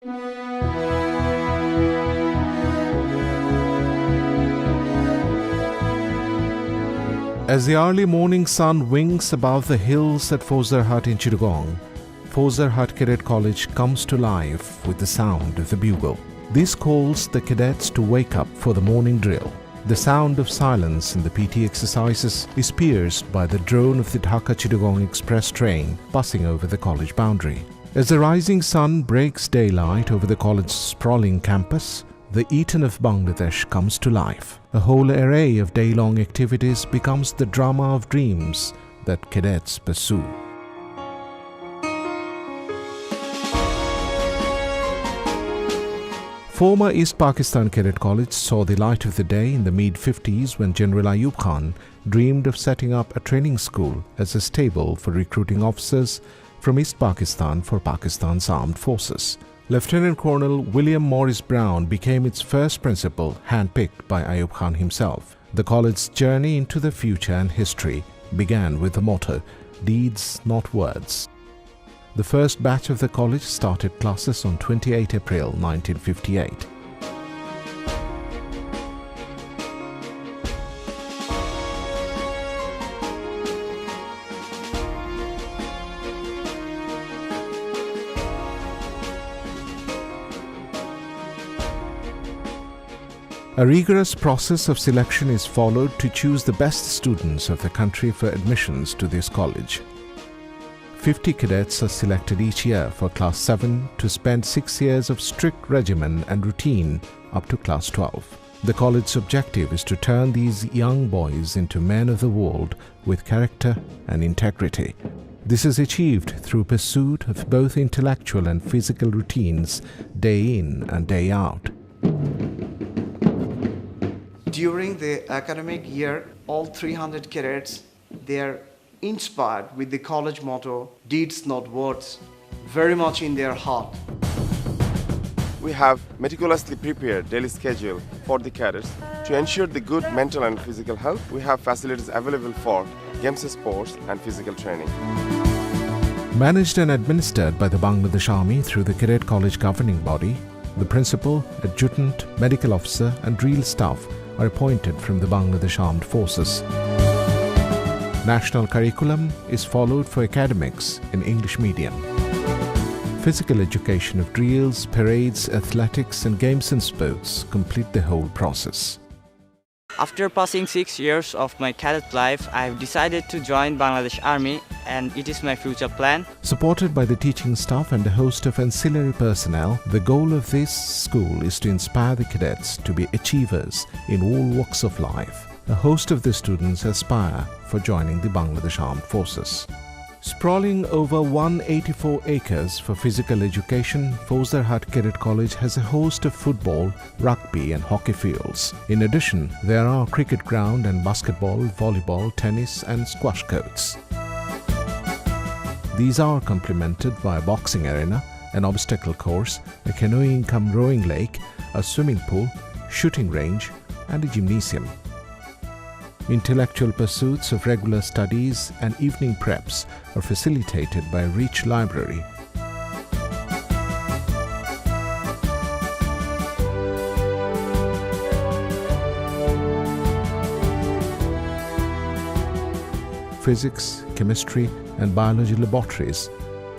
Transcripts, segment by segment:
As the early morning sun winks above the hills at Faujdarhat in Chittagong, Faujdarhat Cadet College comes to life with the sound of the bugle. This calls the cadets to wake up for the morning drill. The sound of silence in the PT exercises is pierced by the drone of the Dhaka-Chittagong Express train passing over the college boundary. As the rising sun breaks daylight over the college's sprawling campus, the Eden of Bangladesh comes to life. A whole array of day-long activities becomes the drama of dreams that cadets pursue. Former East Pakistan Cadet College saw the light of the day in the mid-50s when General Ayub Khan dreamed of setting up a training school as a stable for recruiting officers from East Pakistan for Pakistan's armed forces. Lieutenant Colonel William Morris Brown became its first principal, handpicked by Ayub Khan himself. The college's journey into the future and history began with the motto, "Deeds, not words." The first batch of the college started classes on 28 April 1958. A rigorous process of selection is followed to choose the best students of the country for admissions to this college. 50 cadets are selected each year for Class 7 to spend 6 years of strict regimen and routine up to Class 12. The college's objective is to turn these young boys into men of the world with character and integrity. This is achieved through pursuit of both intellectual and physical routines day in and day out. During the academic year, all 300 cadets, they are inspired with the college motto, "Deeds, not words," very much in their heart. We have meticulously prepared daily schedule for the cadets. To ensure the good mental and physical health, we have facilities available for games, sports and physical training. Managed and administered by the Bangladesh Army through the Cadet College governing body, the principal, adjutant, medical officer and drill staff are appointed from the Bangladesh Armed Forces. National curriculum is followed for academics in English medium. Physical education of drills, parades, athletics and games and sports complete the whole process. After passing 6 years of my cadet life, I have decided to join Bangladesh Army and it is my future plan. Supported by the teaching staff and a host of ancillary personnel, the goal of this school is to inspire the cadets to be achievers in all walks of life. A host of the students aspire for joining the Bangladesh Armed Forces. Sprawling over 184 acres for physical education, Faujdarhat Cadet College has a host of football, rugby and hockey fields. In addition, there are cricket ground and basketball, volleyball, tennis and squash courts. These are complemented by a boxing arena, an obstacle course, a canoeing-cum-rowing lake, a swimming pool, shooting range and a gymnasium. Intellectual pursuits of regular studies and evening preps are facilitated by a rich library. Physics, chemistry and biology laboratories,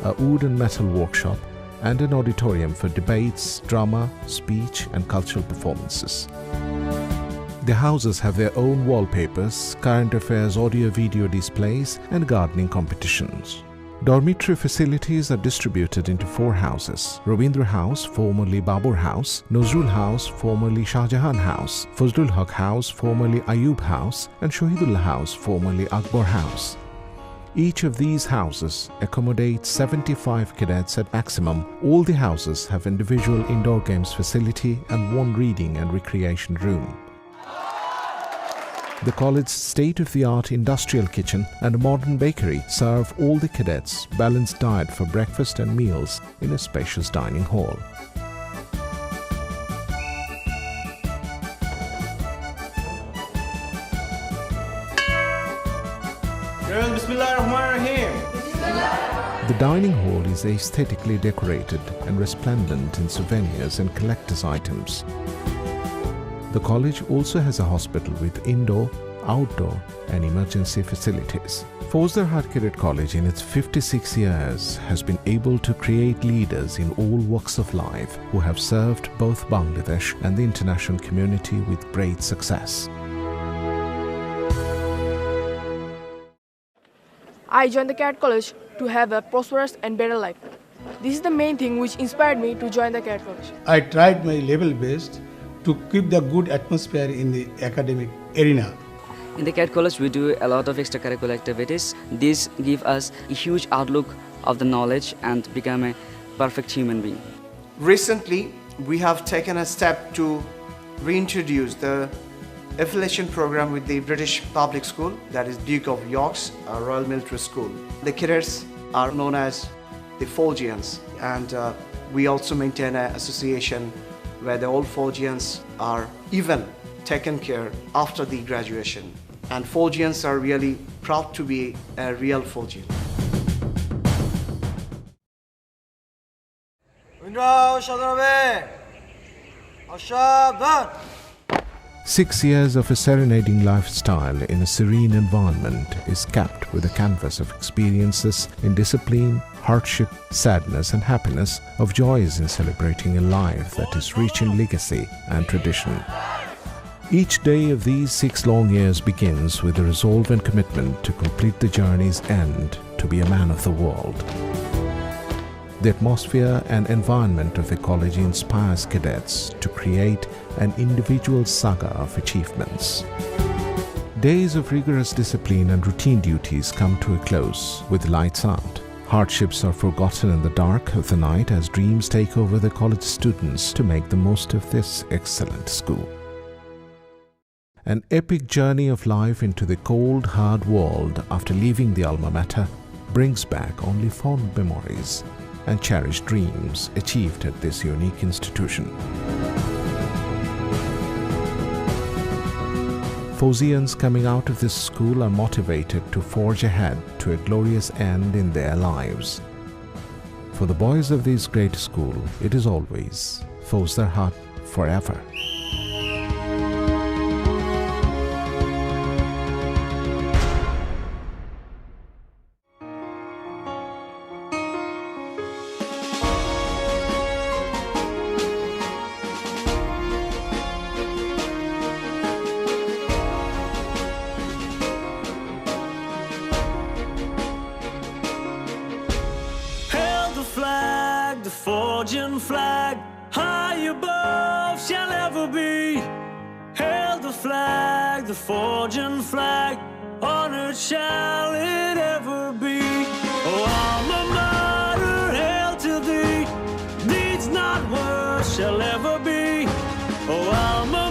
a wood and metal workshop and an auditorium for debates, drama, speech and cultural performances. The houses have their own wallpapers, current affairs audio-video displays and gardening competitions. Dormitory facilities are distributed into 4 houses: Rabindra House, formerly Babur House, Nazrul House, formerly Shah Jahan House, Fazlul Haq House, formerly Ayub House, and Shahidullah House, formerly Akbar House. Each of these houses accommodates 75 cadets at maximum. All the houses have individual indoor games facility and one reading and recreation room. The college's state-of-the-art industrial kitchen and a modern bakery serve all the cadets balanced diet for breakfast and meals in a spacious dining hall. Bismillahirrahmanirrahim. The dining hall is aesthetically decorated and resplendent in souvenirs and collector's items. The college also has a hospital with indoor, outdoor and emergency facilities. Faujdarhat Cadet College in its 56 years has been able to create leaders in all walks of life who have served both Bangladesh and the international community with great success. I joined the Cadet College to have a prosperous and better life. This is the main thing which inspired me to join the Cadet College. I tried my level best to keep the good atmosphere in the academic arena. In the Cadet College, we do a lot of extracurricular activities. These give us a huge outlook of the knowledge and become a perfect human being. Recently, we have taken a step to reintroduce the affiliation program with the British public school, that is Duke of York's Royal Military School. The cadets are known as the Faujians, and we also maintain an association where the old Faujians are even taken care after the graduation. And Faujians are really proud to be a real Faujian. 6 years of a serenading lifestyle in a serene environment is capped with a canvas of experiences in discipline, hardship, sadness and happiness, of joys in celebrating a life that is rich in legacy and tradition. Each day of these 6 long years begins with the resolve and commitment to complete the journey's end, to be a man of the world. The atmosphere and environment of the college inspires cadets to create an individual saga of achievements. Days of rigorous discipline and routine duties come to a close with lights out. Hardships are forgotten in the dark of the night as dreams take over the college students to make the most of this excellent school. An epic journey of life into the cold, hard world after leaving the alma mater brings back only fond memories and cherished dreams achieved at this unique institution. Faujians coming out of this school are motivated to forge ahead to a glorious end in their lives. For the boys of this great school, it is always Faujdarhat forever. The Faujian flag, high above shall ever be. Hail the flag, the Faujian flag, honored shall it ever be. Oh, alma mater, hail to thee, deeds not worse shall ever be. Oh, alma